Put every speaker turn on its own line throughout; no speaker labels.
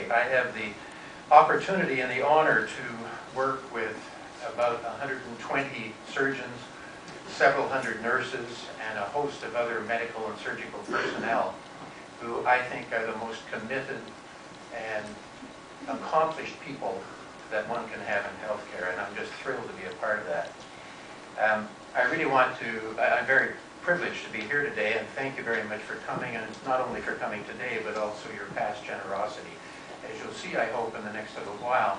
today. I have the opportunity and the honor to work with about 120 surgeons, several hundred nurses, and a host of other medical and surgical personnel who I think are the most committed and accomplished people that one can have in healthcare, and I'm just thrilled to be a part of that. I really want to, I'm very privileged to be here today, and thank you very much for coming, and not only for coming today, but also your past generosity. As you'll see, I hope, in the next little while,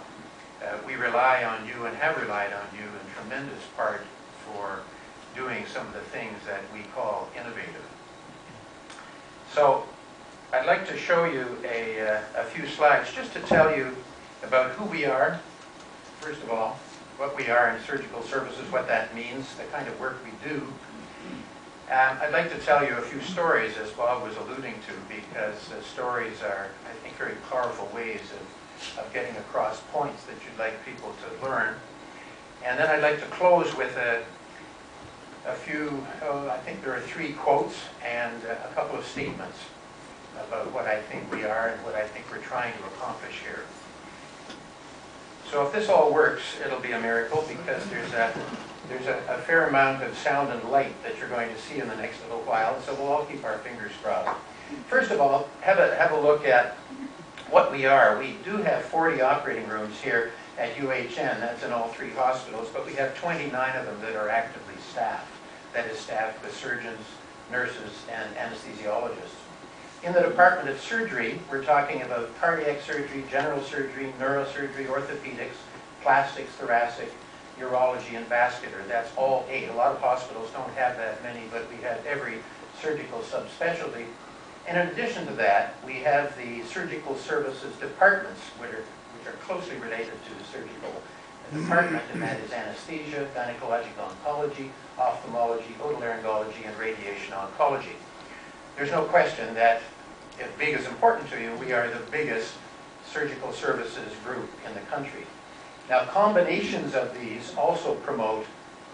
we rely on you and have relied on you in tremendous part for doing some of the things that we call innovative. So I'd like to show you a few slides just to tell you about who we are, first of all, what we are in surgical services, what that means, the kind of work we do. I'd like to tell you a few stories, as Bob was alluding to, because stories are, I think, very powerful ways of getting across points that you'd like people to learn. And then I'd like to close with a few, I think there are 3 quotes and a couple of statements about what I think we are and what I think we're trying to accomplish here. So if this all works, it'll be a miracle, because there's a fair amount of sound and light that you're going to see in the next little while, so we'll all keep our fingers crossed. First of all, have a look at what we are. We do have 40 operating rooms here at UHN, that's in all 3 hospitals, but we have 29 of them that are actively staffed. That is staffed with surgeons, nurses, and anesthesiologists. In the Department of Surgery, we're talking about cardiac surgery, general surgery, neurosurgery, orthopedics, plastics, thoracic, urology, and vascular. That's all 8. A lot of hospitals don't have that many, but we have every surgical subspecialty. And in addition to that, we have the surgical services departments, which are closely related to the surgical department, and that is anesthesia, gynecologic oncology, ophthalmology, otolaryngology, and radiation oncology. There's no question that if big is important to you, we are the biggest surgical services group in the country. Now, combinations of these also promote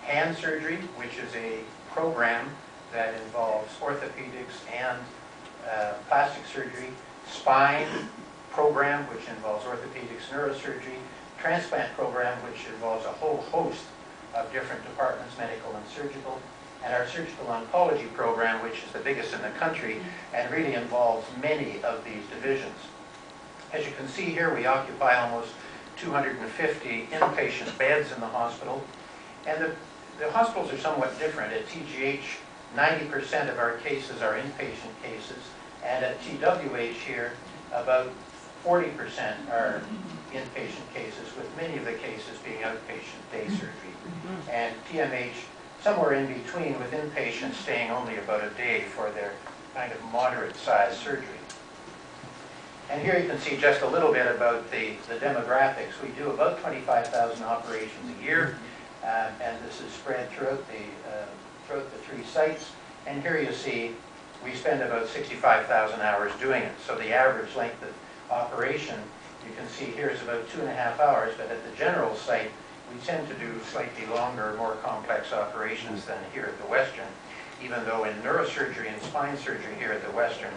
hand surgery, which is a program that involves orthopedics and plastic surgery, spine program, which involves orthopedics, neurosurgery, transplant program, which involves a whole host of different departments, medical and surgical, and our surgical oncology program, which is the biggest in the country and really involves many of these divisions. As you can see here, we occupy almost 250 inpatient beds in the hospital, and the hospitals are somewhat different. At TGH, 90% of our cases are inpatient cases, and at TWH here, about 40% are inpatient cases, with many of the cases being outpatient day surgery. And TMH, somewhere in between, with inpatients staying only about a day for their kind of moderate-sized surgery. And here you can see just a little bit about the demographics. We do about 25,000 operations a year, and this is spread throughout the 3 sites. And here you see we spend about 65,000 hours doing it. So the average length of operation, you can see here, is about 2.5 hours, but at the general site, we tend to do slightly longer, more complex operations than here at the Western, even though in neurosurgery and spine surgery here at the Western,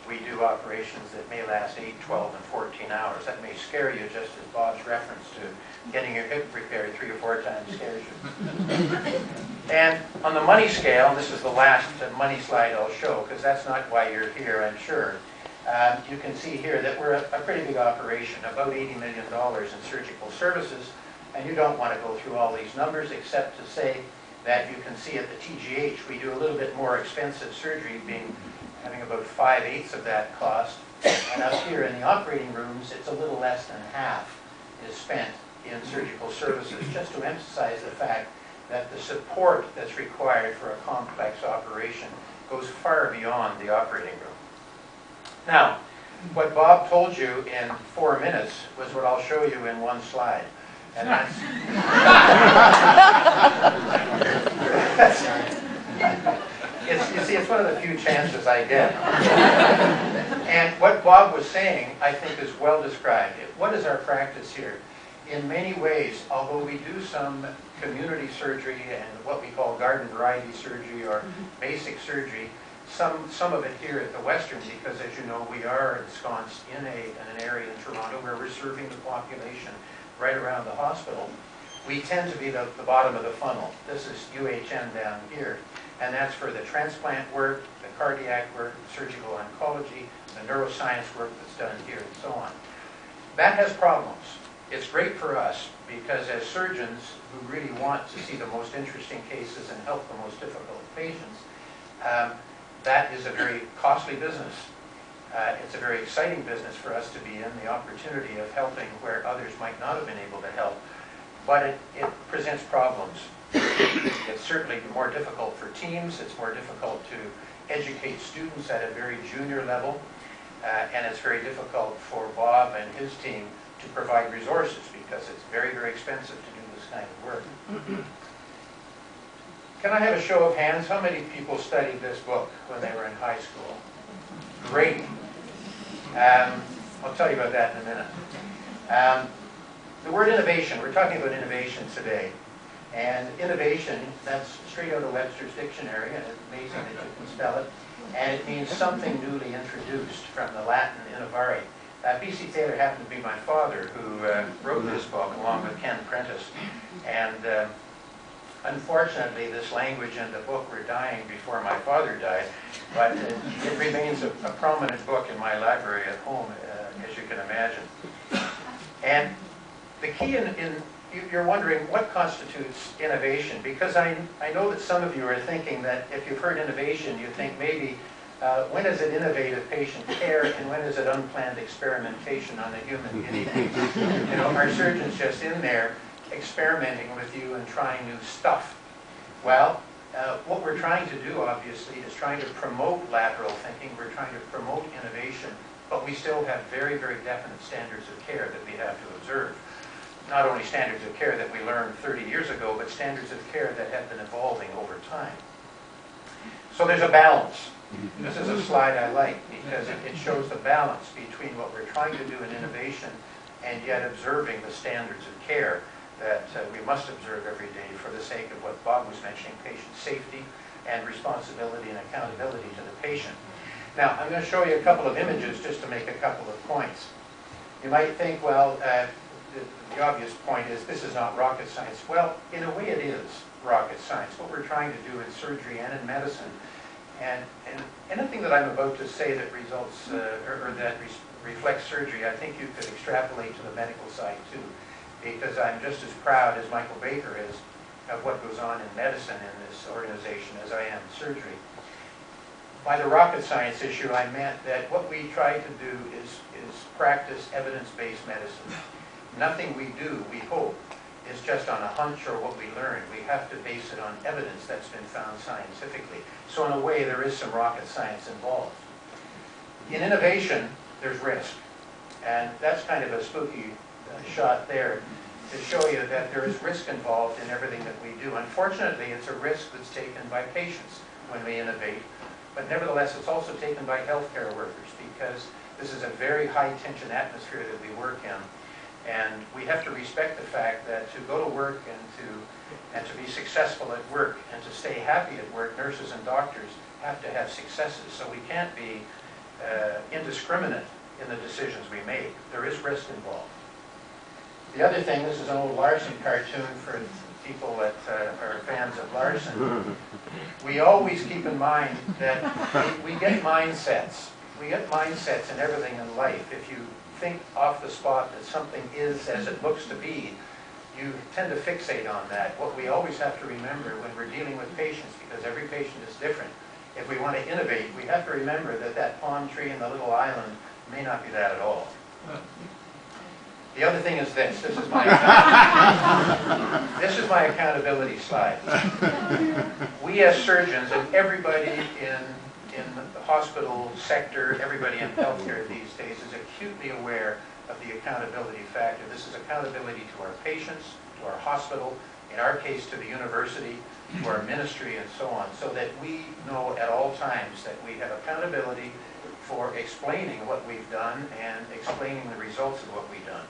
we do operations that may last 8, 12, and 14 hours. That may scare you, just as Bob's reference to getting your hip repaired 3 or 4 times scares you. And on the money scale, and this is the last money slide I'll show, because that's not why you're here, I'm sure. You can see here that we're a pretty big operation, about $80 million in surgical services. And you don't want to go through all these numbers, except to say that you can see at the TGH, we do a little bit more expensive surgery, having about 5/8 of that cost. And up here in the operating rooms, it's a little less than half is spent in surgical services, just to emphasize the fact that the support that's required for a complex operation goes far beyond the operating room. Now, what Bob told you in 4 minutes was what I'll show you in 1 slide. And that's, you see, it's one of the few chances I get. And what Bob was saying, I think, is well described. What is our practice here? In many ways, although we do some community surgery and what we call garden variety surgery or basic surgery, some of it here at the Western, because as you know, we are ensconced in an area in Toronto Toronto, where we're serving the population right around the hospital, we tend to be the bottom of the funnel. This is UHN down here, and that's for the transplant work, the cardiac work, surgical oncology, the neuroscience work that's done here, and so on. That has problems. It's great for us because as surgeons who really want to see the most interesting cases and help the most difficult patients, that is a very costly business. It's a very exciting business for us to be in, the opportunity of helping where others might not have been able to help. But it presents problems. It's certainly more difficult for teams. It's more difficult to educate students at a very junior level. And it's very difficult for Bob and his team to provide resources because it's very, very expensive to do this kind of work. Can I have a show of hands? How many people studied this book when they were in high school? Great. I'll tell you about that in a minute. The word innovation, we're talking about innovation today. And innovation, that's straight out of Webster's dictionary, and it's amazing that you can spell it. And it means something newly introduced, from the Latin innovare. B.C. Taylor happened to be my father, who wrote this book along with Ken Prentice. And unfortunately, this language and the book were dying before my father died. But it remains a prominent book in my library at home, as you can imagine. And the key you're wondering what constitutes innovation, because I know that some of you are thinking that if you've heard innovation, you think maybe when is it innovative patient care and when is it unplanned experimentation on a human guinea pig? You know, our surgeon's just in there experimenting with you and trying new stuff. Well, what we're trying to do, obviously, is trying to promote lateral thinking. We're trying to promote innovation, but we still have very, very definite standards of care that we have to observe. Not only standards of care that we learned 30 years ago, but standards of care that have been evolving over time. So there's a balance. This is a slide I like because it shows the balance between what we're trying to do in innovation and yet observing the standards of care that we must observe every day for the sake of what Bob was mentioning, patient safety and responsibility and accountability to the patient. Now, I'm going to show you a couple of images just to make a couple of points. You might think, well, the obvious point is this is not rocket science. Well, in a way it is rocket science, what we're trying to do in surgery and in medicine. And anything that I'm about to say that results or that reflects surgery, I think you could extrapolate to the medical side too, because I'm just as proud as Michael Baker is of what goes on in medicine in this organization as I am in surgery. By the rocket science issue, I meant that what we try to do is practice evidence-based medicine. Nothing we do, we hope, is just on a hunch or what we learn. We have to base it on evidence that's been found scientifically. So in a way, there is some rocket science involved. In innovation, there's risk. And that's kind of a spooky shot there to show you that there is risk involved in everything that we do. Unfortunately, it's a risk that's taken by patients when we innovate. But nevertheless, it's also taken by healthcare workers because this is a very high-tension atmosphere that we work in. And we have to respect the fact that to go to work and to be successful at work and to stay happy at work, nurses and doctors have to have successes. So we can't be indiscriminate in the decisions we make. There is risk involved. The other thing, this is an old Larson cartoon for people that are fans of Larson. We always keep in mind that we get mindsets. We get mindsets in everything in life. If you think off the spot that something is as it looks to be, you tend to fixate on that. What we always have to remember when we're dealing with patients, because every patient is different, if we want to innovate, we have to remember that that palm tree and the little island may not be that at all. The other thing is this. This is my accountability slide. We as surgeons and everybody in the hospital sector, everybody in healthcare these days is acutely aware of the accountability factor. This is accountability to our patients, to our hospital, in our case to the university, to our ministry, and so on, so that we know at all times that we have accountability for explaining what we've done and explaining the results of what we've done.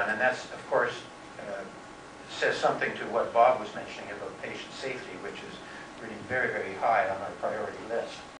And that's, of course, says something to what Bob was mentioning about patient safety, which is really very, very high on our priority list.